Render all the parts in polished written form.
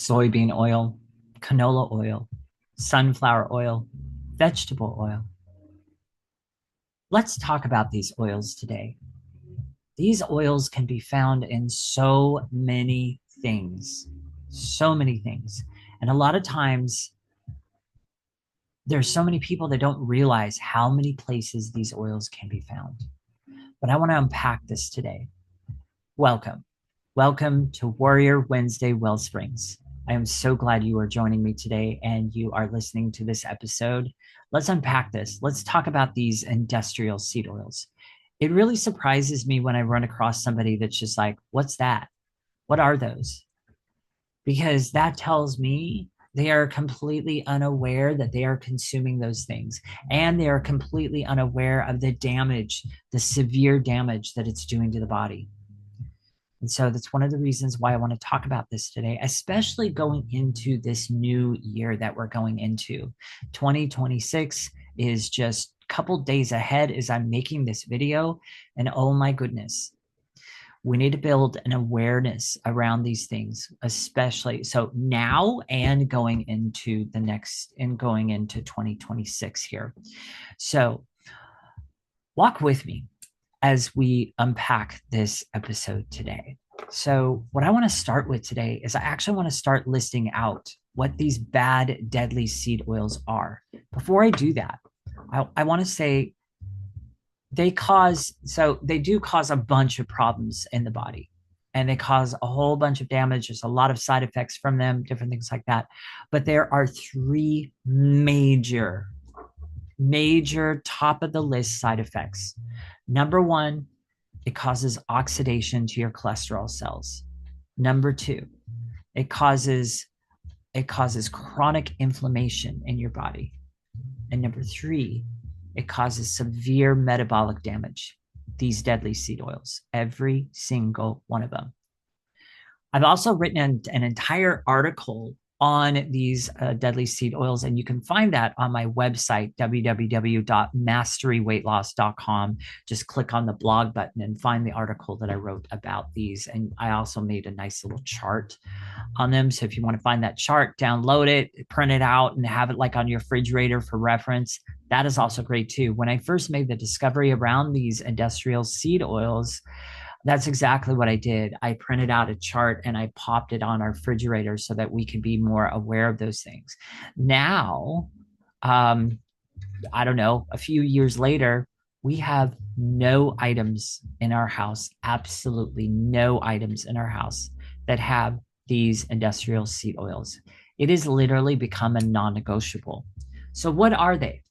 soybean oil, canola oil, sunflower oil, vegetable oil. Let's talk about these oils today. These oils can be found in so many things, so many things. And a lot of times, there's so many people that don't realize how many places these oils can be found. But I want to unpack this today. Welcome. Welcome to Warrior Wednesday Wellsprings. I am so glad you are joining me today and you are listening to this episode. Let's unpack this. Let's talk about these industrial seed oils. It really surprises me when I run across somebody that's just like, what's that? What are those? Because that tells me they are completely unaware that they are consuming those things. And they are completely unaware of the damage, the severe damage that it's doing to the body. And so that's one of the reasons why I want to talk about this today, especially going into this new year that we're going into. 2026 is just a couple days ahead as I'm making this video. And oh my goodness, we need to build an awareness around these things, especially so now and going into 2026 here. So walk with me as we unpack this episode today. So, what I want to start with today is I actually want to start listing out what these bad, deadly seed oils are. Before I do that, I want to say they do cause a bunch of problems in the body, and they cause a whole bunch of damage. There's a lot of side effects from them, different things like that. But there are three major top of the list side effects. Number one, it causes oxidation to your cholesterol cells. Number two, it causes chronic inflammation in your body. And number three, it causes severe metabolic damage. These deadly seed oils, every single one of them. I've also written an entire article on these deadly seed oils, and you can find that on my website, www.masteryweightloss.com. Just click on the blog button and find the article that I wrote about these. And I also made a nice little chart on them. So if you want to find that chart, download it, print it out, and have it like on your refrigerator for reference. That is also great too. When I first made the discovery around these industrial seed oils, that's exactly what I did. I printed out a chart and I popped it on our refrigerator so that we could be more aware of those things. Now, I don't know, a few years later, we have no items in our house, absolutely no items in our house that have these industrial seed oils. It has literally become a non-negotiable. So what are they?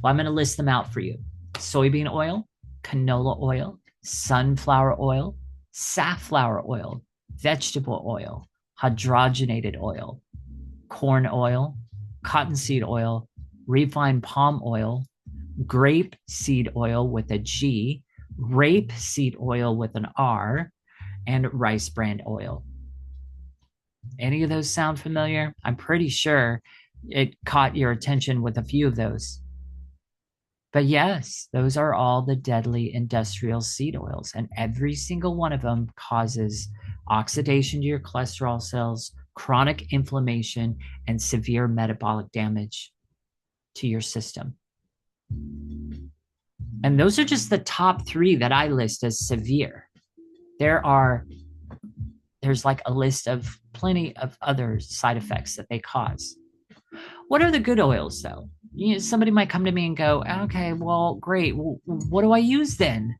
Well, I'm going to list them out for you. Soybean oil, canola oil, sunflower oil, safflower oil, vegetable oil, hydrogenated oil, corn oil, cottonseed oil, refined palm oil, grape seed oil with a G, rape seed oil with an R, and rice bran oil. Any of those sound familiar? I'm pretty sure it caught your attention with a few of those. But yes, those are all the deadly industrial seed oils, and every single one of them causes oxidation to your cholesterol cells, chronic inflammation, and severe metabolic damage to your system. And those are just the top three that I list as severe. There's like a list of plenty of other side effects that they cause. What are the good oils, though? Somebody might come to me and go, okay, well, great. What do I use then?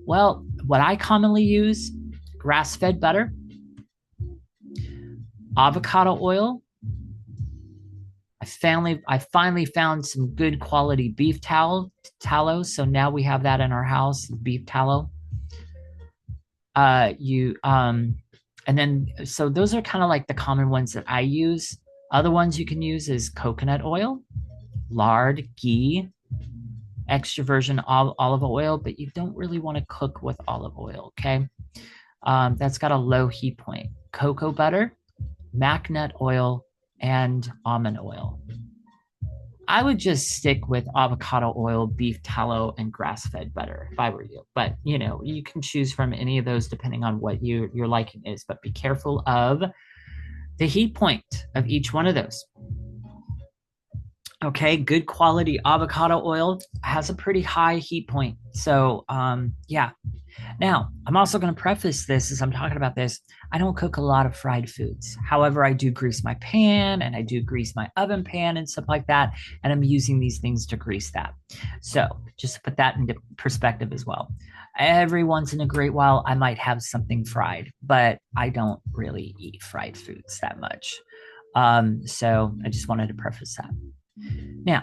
Well, what I commonly use, grass-fed butter, avocado oil. I finally found some good quality beef tallow. So now we have that in our house, beef tallow. And then, so those are kind of like the common ones that I use. Other ones you can use is coconut oil, lard, ghee, extra virgin olive oil, but you don't really want to cook with olive oil, okay? That's got a low heat point. Cocoa butter, mac nut oil, and almond oil. I would just stick with avocado oil, beef tallow, and grass-fed butter if I were you. But, you can choose from any of those depending on what your liking is. But be careful of the heat point of each one of those. Okay, good quality avocado oil has a pretty high heat point. So, yeah. Now, I'm also going to preface this as I'm talking about this. I don't cook a lot of fried foods. However, I do grease my pan and I do grease my oven pan and stuff like that. And I'm using these things to grease that. So, just to put that into perspective as well. Every once in a great while, I might have something fried, but I don't really eat fried foods that much. So, I just wanted to preface that. Now,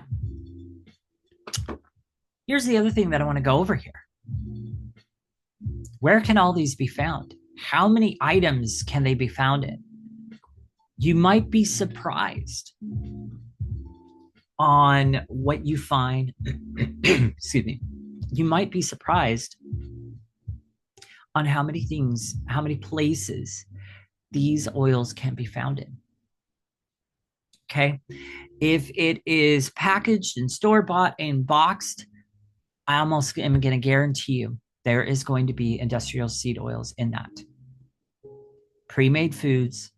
here's the other thing that I want to go over here. Where can all these be found? How many items can they be found in? You might be surprised on what you find. Excuse me. You might be surprised on how many things, how many places these oils can be found in. Okay. If it is packaged and store bought and boxed, I almost am going to guarantee you there is going to be industrial seed oils in that. Pre-made foods,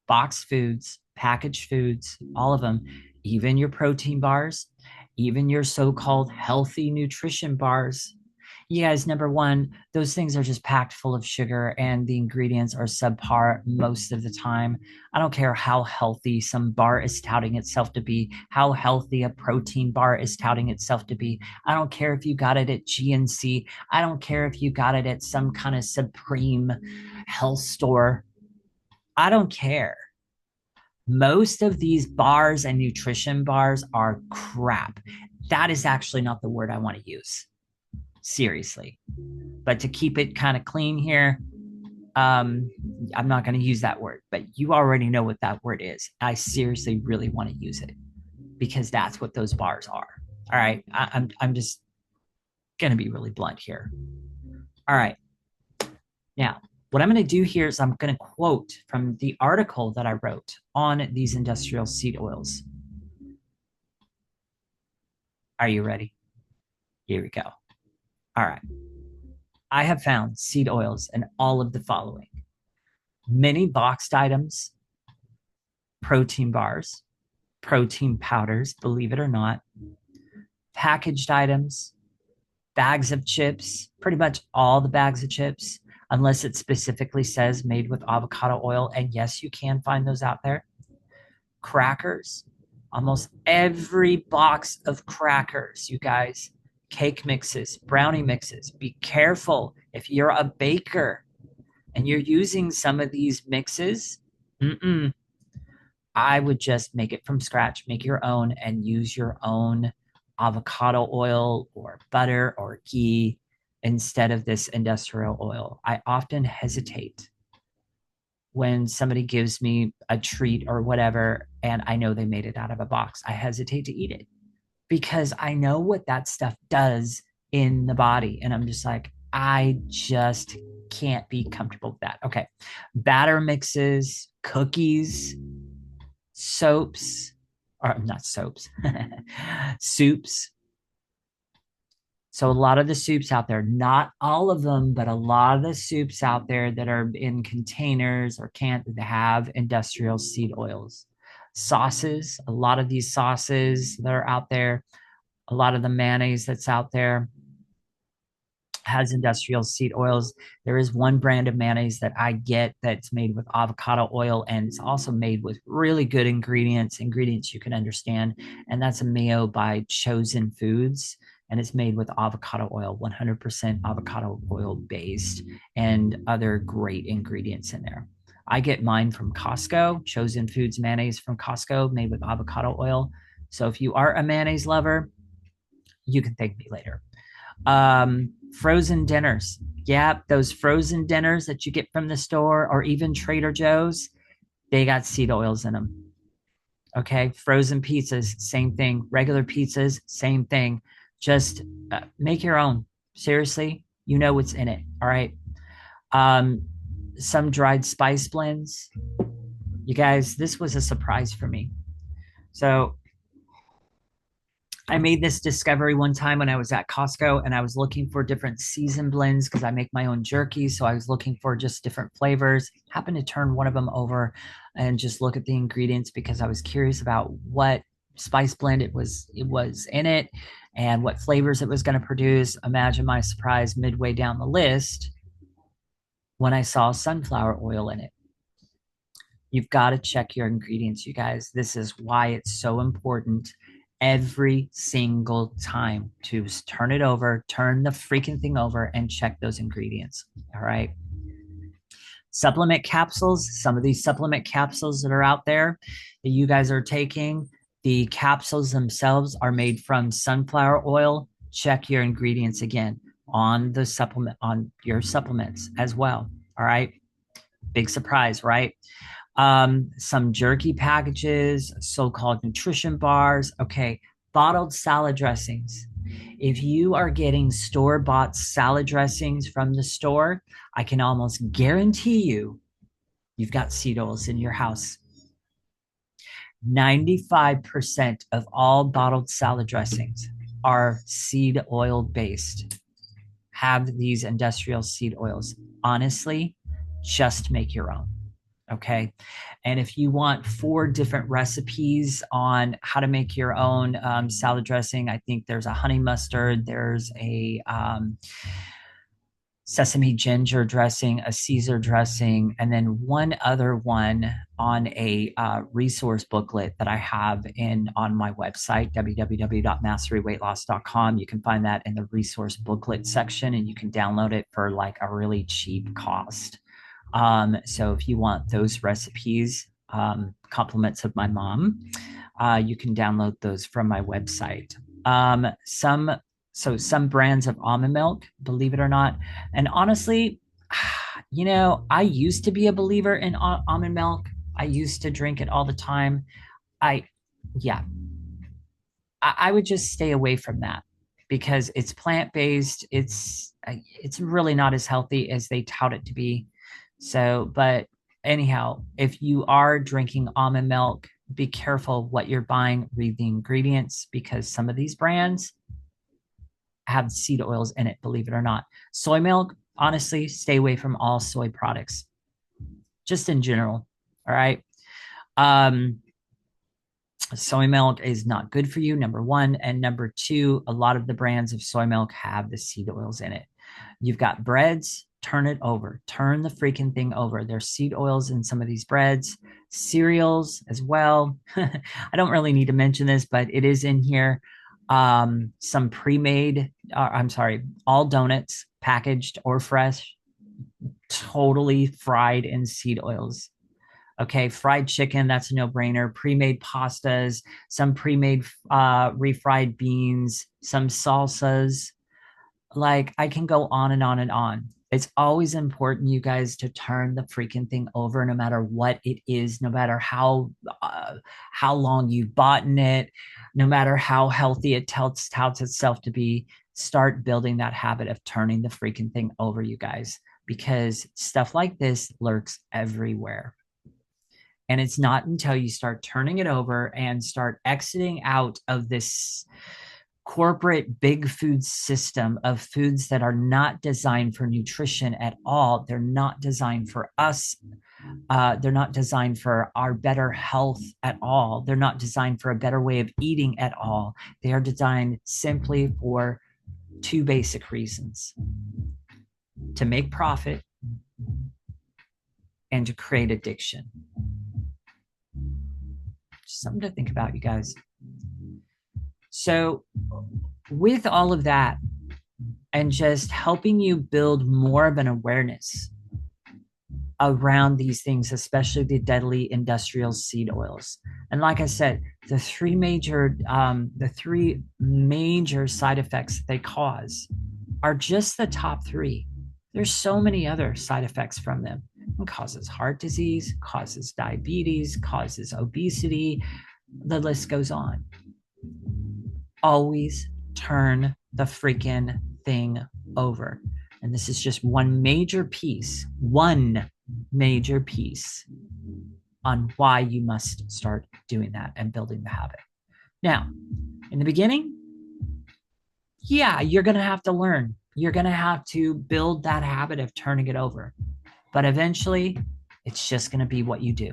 boxed foods, packaged foods, all of them, even your protein bars, even your so-called healthy nutrition bars. You guys, number one, those things are just packed full of sugar and the ingredients are subpar most of the time. I don't care how healthy some bar is touting itself to be, how healthy a protein bar is touting itself to be. I don't care if you got it at GNC. I don't care if you got it at some kind of Supreme health store. I don't care. Most of these bars and nutrition bars are crap. That is actually not the word I want to use. Seriously. But to keep it kind of clean here, I'm not going to use that word, but you already know what that word is. I seriously really want to use it because that's what those bars are. All right. I'm just going to be really blunt here. All right. Now, what I'm going to do here is I'm going to quote from the article that I wrote on these industrial seed oils. Are you ready? Here we go. All right. I have found seed oils in all of the following: many boxed items, protein bars, protein powders, believe it or not, packaged items, bags of chips, pretty much all the bags of chips, unless it specifically says made with avocado oil. And yes, you can find those out there. Crackers, almost every box of crackers, you guys. Cake mixes, brownie mixes. Be careful if you're a baker and you're using some of these mixes. I would just make it from scratch, make your own, and use your own avocado oil or butter or ghee instead of this industrial oil. I often hesitate when somebody gives me a treat or whatever, and I know they made it out of a box. I hesitate to eat it because I know what that stuff does in the body. And I'm just like, I just can't be comfortable with that. Okay. Batter mixes, cookies, soaps, or not soaps, soups. So a lot of the soups out there, not all of them, but a lot of the soups out there that are in containers or can't have industrial seed oils. Sauces, a lot of these sauces that are out there, a lot of the mayonnaise that's out there has industrial seed oils. There is one brand of mayonnaise that I get that's made with avocado oil, and it's also made with really good ingredients you can understand. And that's a mayo by Chosen Foods. And it's made with avocado oil, 100% avocado oil based, and other great ingredients in there. I get mine from Costco, Chosen Foods mayonnaise from Costco, made with avocado oil. So if you are a mayonnaise lover, you can thank me later. Frozen dinners. Yeah, those frozen dinners that you get from the store or even Trader Joe's, they got seed oils in them. Okay. Frozen pizzas, same thing. Regular pizzas, same thing. Just make your own. Seriously, you know what's in it. All right. Some dried spice blends. You guys, this was a surprise for me. So I made this discovery one time when I was at Costco and I was looking for different season blends because I make my own jerky. So I was looking for just different flavors. Happened to turn one of them over and just look at the ingredients because I was curious about what spice blend it was in it and what flavors it was going to produce. Imagine my surprise midway down the list when I saw sunflower oil in it. You've got to check your ingredients, you guys. This is why it's so important every single time to turn it over, turn the freaking thing over, and check those ingredients. All right. Supplement capsules, some of these supplement capsules that are out there that you guys are taking, the capsules themselves are made from sunflower oil. Check your ingredients again on the supplement, on your supplements as well. All right. Big surprise, right? Some jerky packages, so-called nutrition bars. Okay, bottled salad dressings. If you are getting store-bought salad dressings from the store, I can almost guarantee you've got seed oils in your house. 95% of all bottled salad dressings are seed oil based, have these industrial seed oils. Honestly, just make your own. Okay. And if you want 4 different recipes on how to make your own salad dressing, I think there's a honey mustard, there's a sesame ginger dressing, a Caesar dressing, and then one other one on a resource booklet that I have in on my website, www.masteryweightloss.com. You can find that in the resource booklet section, and you can download it for like a really cheap cost. So if you want those recipes, compliments of my mom, you can download those from my website. Some brands of almond milk, believe it or not, and honestly, I used to be a believer in almond milk. I used to drink it all the time. I, yeah, I would just stay away from that because it's plant based. It's really not as healthy as they tout it to be. So, but anyhow, if you are drinking almond milk, be careful what you're buying, read the ingredients because some of these brands have seed oils in it, believe it or not. Soy milk, honestly, stay away from all soy products, just in general. All right. Soy milk is not good for you, number one. And number two, a lot of the brands of soy milk have the seed oils in it. You've got breads, turn it over, turn the freaking thing over. There's seed oils in some of these breads, cereals as well. I don't really need to mention this, but it is in here. Some pre-made, I'm sorry, all donuts, packaged or fresh, totally fried in seed oils. Okay, fried chicken, that's a no-brainer. Pre-made pastas, some pre-made refried beans, some salsas. Like I can go on and on and on. It's always important, you guys, to turn the freaking thing over, no matter what it is, no matter how long you've bought in it, no matter how healthy it touts itself to be. Start building that habit of turning the freaking thing over, you guys, because stuff like this lurks everywhere. And it's not until you start turning it over and start exiting out of this corporate big food system of foods that are not designed for nutrition at all. They're not designed for us. They're not designed for our better health at all. They're not designed for a better way of eating at all. They are designed simply for 2 basic reasons: to make profit and to create addiction. Something to think about, you guys. So, with all of that, and just helping you build more of an awareness around these things, especially the deadly industrial seed oils. And like I said, the three major side effects they cause are just the top 3. There's so many other side effects from them. It causes heart disease, causes diabetes, causes obesity. The list goes on. Always turn the freaking thing over. And this is just one major piece on why you must start doing that and building the habit. Now, in the beginning, Yeah, you're going to have to learn. You're going to have to build that habit of turning it over. But eventually, it's just going to be what you do.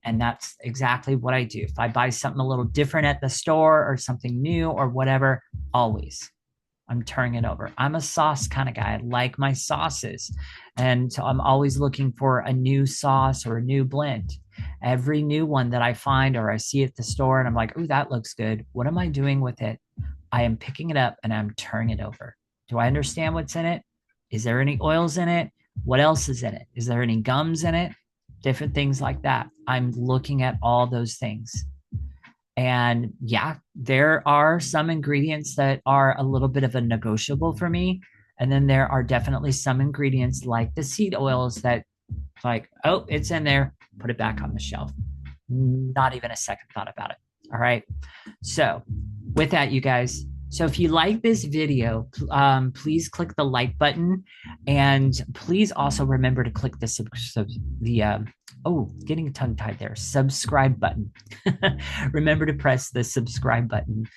And that's exactly what I do. If I buy something a little different at the store or something new or whatever, always I'm turning it over. I'm a sauce kind of guy. I like my sauces. And so I'm always looking for a new sauce or a new blend. Every new one that I find or I see at the store and I'm like, oh, that looks good. What am I doing with it? I am picking it up and I'm turning it over. Do I understand what's in it? Is there any oils in it? What else is in it? Is there any gums in it? Different things like that. I'm looking at all those things. And yeah, there are some ingredients that are a little bit of a negotiable for me. And then there are definitely some ingredients like the seed oils that, like, oh, it's in there, put it back on the shelf. Not even a second thought about it. All right. So, with that, you guys, so if you like this video, please click the like button, and please also remember to click getting tongue tied there, subscribe button. Remember to press the subscribe button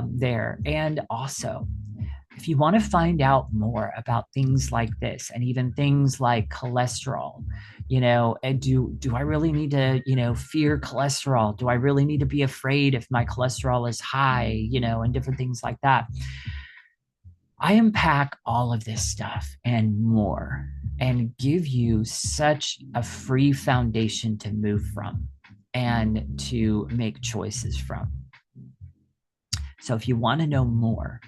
there, and also if you want to find out more about things like this and even things like cholesterol, and do I really need to, fear cholesterol? Do I really need to be afraid if my cholesterol is high, and different things like that? I unpack all of this stuff and more and give you such a free foundation to move from and to make choices from. So if you want to know more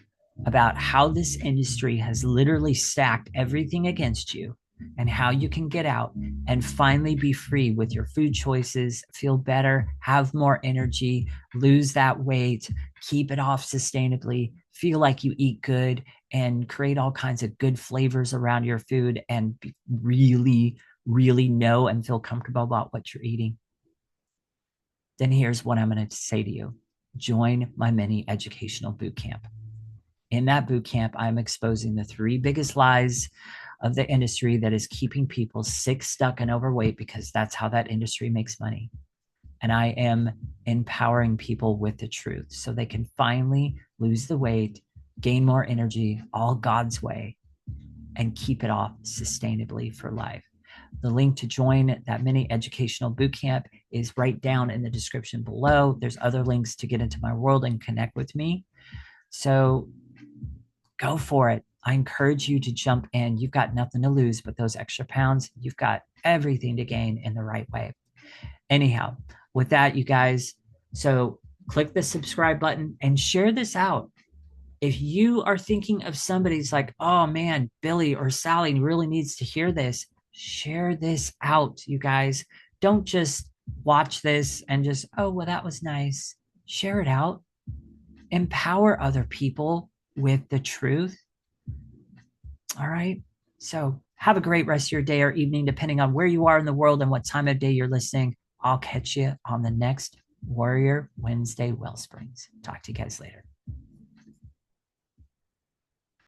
about how this industry has literally stacked everything against you and how you can get out and finally be free with your food choices, feel better, have more energy, lose that weight, keep it off sustainably, feel like you eat good, and create all kinds of good flavors around your food and really, really know and feel comfortable about what you're eating, then here's what I'm going to say to you. Join my mini educational bootcamp. In that bootcamp, I'm exposing the 3 biggest lies of the industry that is keeping people sick, stuck, and overweight, because that's how that industry makes money. And I am empowering people with the truth so they can finally lose the weight, gain more energy, all God's way, and keep it off sustainably for life. The link to join that mini educational bootcamp is right down in the description below. There's other links to get into my world and connect with me. So go for it. I encourage you to jump in. You've got nothing to lose but those extra pounds. You've got everything to gain in the right way. Anyhow, with that, you guys, so click the subscribe button and share this out. If you are thinking of somebody's like, oh man, Billy or Sally really needs to hear this, share this out, you guys. Don't just watch this and just, oh, well, that was nice. Share it out. Empower other people with the truth. All right. So have a great rest of your day or evening, depending on where you are in the world and what time of day you're listening. I'll catch you on the next Warrior Wednesday Wellsprings. Talk to you guys later.